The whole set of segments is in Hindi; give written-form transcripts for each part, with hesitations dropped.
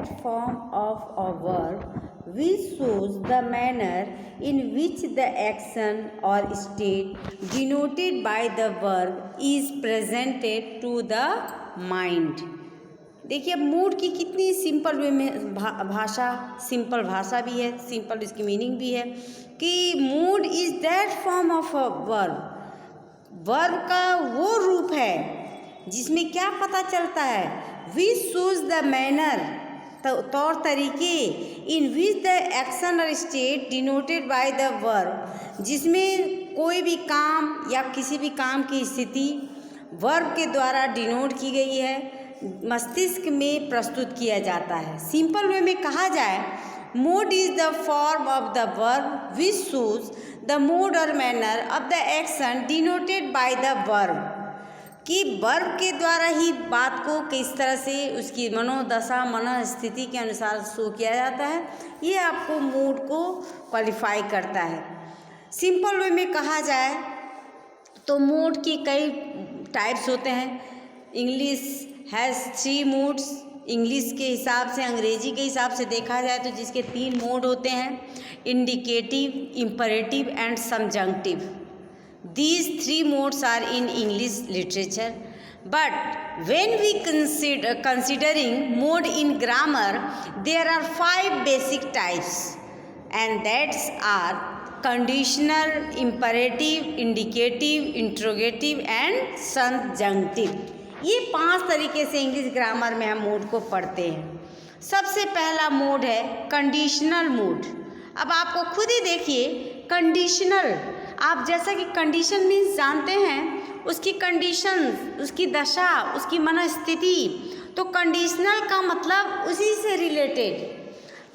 that form of a verb which shows the manner in which the action or state denoted by the verb is presented to the mind. देखिए अब मूड की कितनी सिंपल वे में भाषा, सिंपल भाषा भी है, सिंपल इसकी मीनिंग भी है कि mood is that form of a verb. Verb का वो रूप है जिसमें क्या पता चलता है, विच शोज द मैनर, तौर तरीके, इन विच द एक्शन और state denoted by the verb, जिसमें कोई भी काम या किसी भी काम की स्थिति वर्ब के द्वारा डिनोट की गई है, मस्तिष्क में प्रस्तुत किया जाता है। सिंपल वे में कहा जाए, mode is the form of the verb which shows the mode और manner of the action denoted by the verb, कि वर्ब के द्वारा ही बात को किस तरह से उसकी मनोदशा, मनोस्थिति के अनुसार शो किया जाता है, ये आपको मूड को क्वालिफाई करता है। सिंपल वे में कहा जाए तो मूड की कई टाइप्स होते हैं। English has 3 moods। इंग्लिश के हिसाब से, अंग्रेजी के हिसाब से देखा जाए तो जिसके 3 मोड होते हैं, indicative, imperative and subjunctive. These 3 modes are in English literature, but when we considering mode in grammar, there are 5 basic types, and that's are conditional, imperative, indicative, interrogative and subjunctive। ये 5 तरीके से इंग्लिश ग्रामर में हम मोड को पढ़ते हैं। सबसे पहला मोड है कंडीशनल मोड। अब आपको खुद ही देखिए, कंडीशनल, आप जैसा कि कंडीशन मीन्स जानते हैं, उसकी कंडीशन, उसकी दशा, उसकी मनस्थिति, तो कंडीशनल का मतलब उसी से रिलेटेड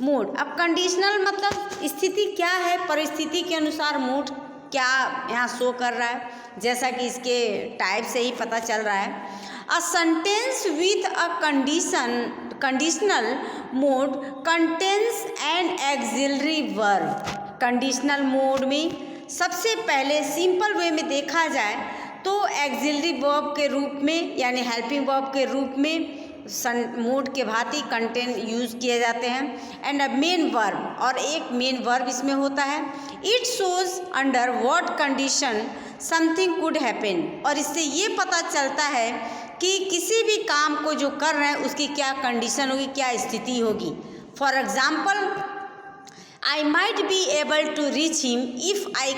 मूड। अब कंडीशनल मतलब स्थिति क्या है, परिस्थिति के अनुसार मूड क्या यहाँ शो कर रहा है, जैसा कि इसके टाइप से ही पता चल रहा है। A sentence with a conditional mode contains an axillary verb. Conditional mode में सबसे पहले सिंपल वे में देखा जाए तो एक्सिलरी वर्ब के रूप में, यानी हेल्पिंग वर्ब के रूप में मोड के भांति कंटेंट यूज किए जाते हैं, एंड अ मेन वर्ब, और एक मेन वर्ब इसमें होता है। It shows under what condition something could happen, और इससे ये पता चलता है कि किसी भी काम को जो कर रहे हैं उसकी क्या कंडीशन होगी, क्या स्थिति होगी। For example, I might be able to reach him if I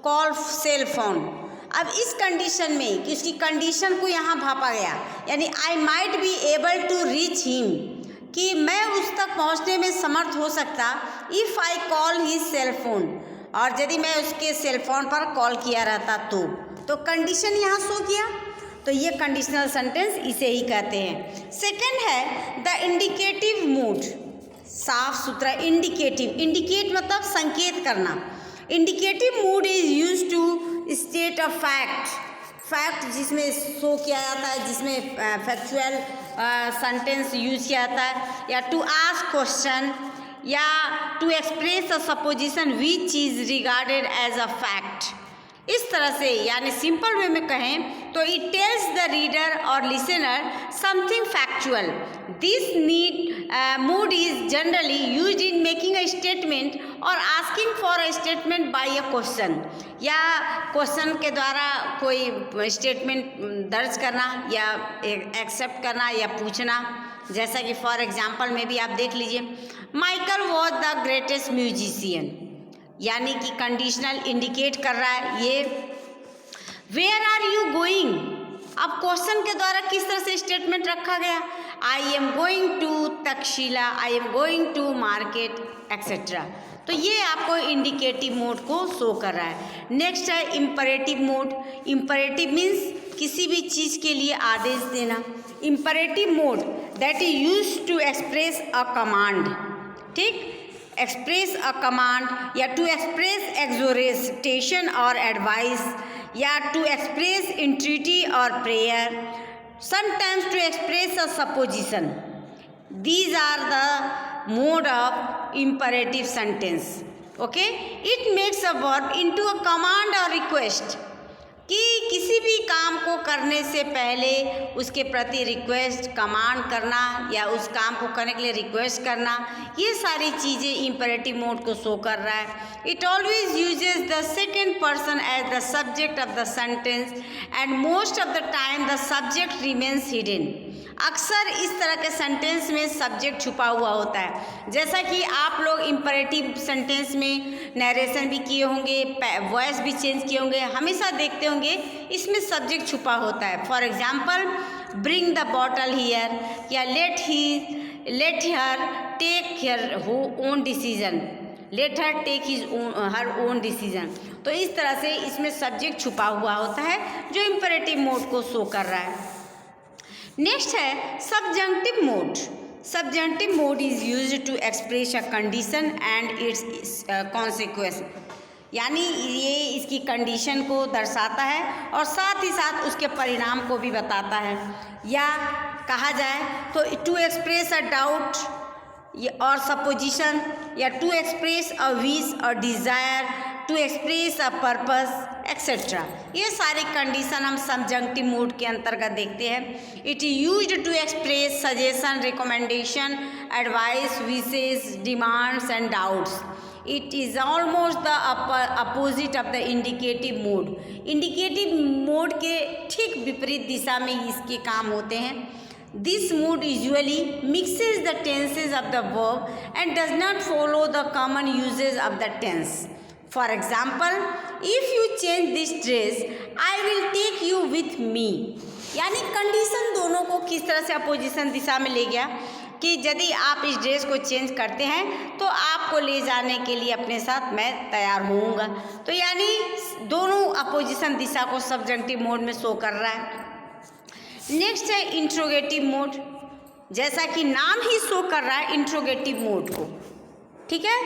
call cell phone. अब इस कंडीशन में कि उसकी कंडीशन को यहाँ भापा गया, यानी I might be able to reach him, कि मैं उस तक पहुँचने में समर्थ हो सकता, if I call his cell phone, और यदि मैं उसके सेल फोन पर कॉल किया रहता तो कंडीशन यहाँ शो किया, तो ये कंडीशनल सेंटेंस इसे ही कहते हैं। सेकंड है द इंडिकेटिव मूड। साफ सुथरा इंडिकेटिव, इंडिकेट मतलब संकेत करना। Indicative mood is use to state a fact जिसमें शो किया जाता है, जिसमें फैक्चुअल सेंटेंस यूज किया जाता है, या टू आस्क क्वेश्चन, या to express a supposition which is regarded as a fact. इस तरह से, यानी सिंपल वे में कहें तो इट टेल्स द रीडर और listener something factual. This mood is generally used in making a statement और asking for a statement by a question, या क्वेश्चन के द्वारा कोई स्टेटमेंट दर्ज करना या एक्सेप्ट करना या पूछना। जैसा कि फॉर एग्जाम्पल में भी आप देख लीजिए, Michael was the greatest musician, यानी कि कंडीशनल इंडिकेट कर रहा है ये। वेयर आर यू गोइंग, अब क्वेश्चन के द्वारा किस तरह से स्टेटमेंट रखा गया, I am going to Taxila, I am going to market etcetera. तो ये आपको इंडिकेटिव मोड को शो कर रहा है। नेक्स्ट है इम्परेटिव मोड। इम्परेटिव मीन्स किसी भी चीज़ के लिए आदेश देना। Imperative mode that is use to express a command, ठीक, एक्सप्रेस अ कमांड, या टू एक्सप्रेस एक्सोरेटेशन और एडवाइस, या टू एक्सप्रेस इंट्रीटी और prayer, sometimes to express a supposition. These are the mode of imperative sentence. Okay, it makes a verb into a command or request, कि किसी भी काम को करने से पहले उसके प्रति रिक्वेस्ट, कमांड करना या उस काम को करने के लिए रिक्वेस्ट करना, ये सारी चीज़ें इम्पेरेटिव मोड को शो कर रहा है। It always uses the second person as the subject of the sentence and most of the time the subject remains hidden. अक्सर इस तरह के सेंटेंस में सब्जेक्ट छुपा हुआ होता है। जैसा कि आप लोग इम्पेरेटिव सेंटेंस में नरेशन भी किए होंगे, वॉइस भी चेंज किए होंगे, हमेशा देखते होंगे इसमें सब्जेक्ट छुपा होता है। For example, bring the bottle here या let her take her own decision, let her take her own decision. तो इस तरह से इसमें सब्जेक्ट छुपा हुआ होता है जो इम्पेरेटिव मोड को शो कर रहा है। नेक्स्ट है subjunctive mode. Subjunctive mode is used to express a condition and its consequence, यानी ये इसकी कंडीशन को दर्शाता है और साथ ही साथ उसके परिणाम को भी बताता है। या कहा जाए तो टू एक्सप्रेस अ डाउट और सपोजिशन, या टू एक्सप्रेस अ विश और desire, to express a purpose etcetera. ये सारे कंडीशन हम सबजंक्टिव मोड के अंतर्गत देखते हैं। It is used to express suggestion, recommendation, advice, wishes, demands and doubts. It is almost the opposite of the indicative mood. Indicative mood के ठीक विपरीत दिशा में इसके काम होते हैं। This mood usually mixes the tenses of the verb and does not follow the common uses of the tense. For example, if you change this dress, I will take you with me. यानी कंडीशन दोनों को किस तरह से अपोजिशन दिशा में ले गया कि यदि आप इस ड्रेस को चेंज करते हैं तो आपको ले जाने के लिए अपने साथ मैं तैयार होऊंगा। तो यानी दोनों अपोजिशन दिशा को सबजंक्टिव मोड में शो कर रहा है। नेक्स्ट है इंट्रोगेटिव मोड। जैसा कि नाम ही शो कर रहा है इंट्रोगेटिव मोड को, ठीक है।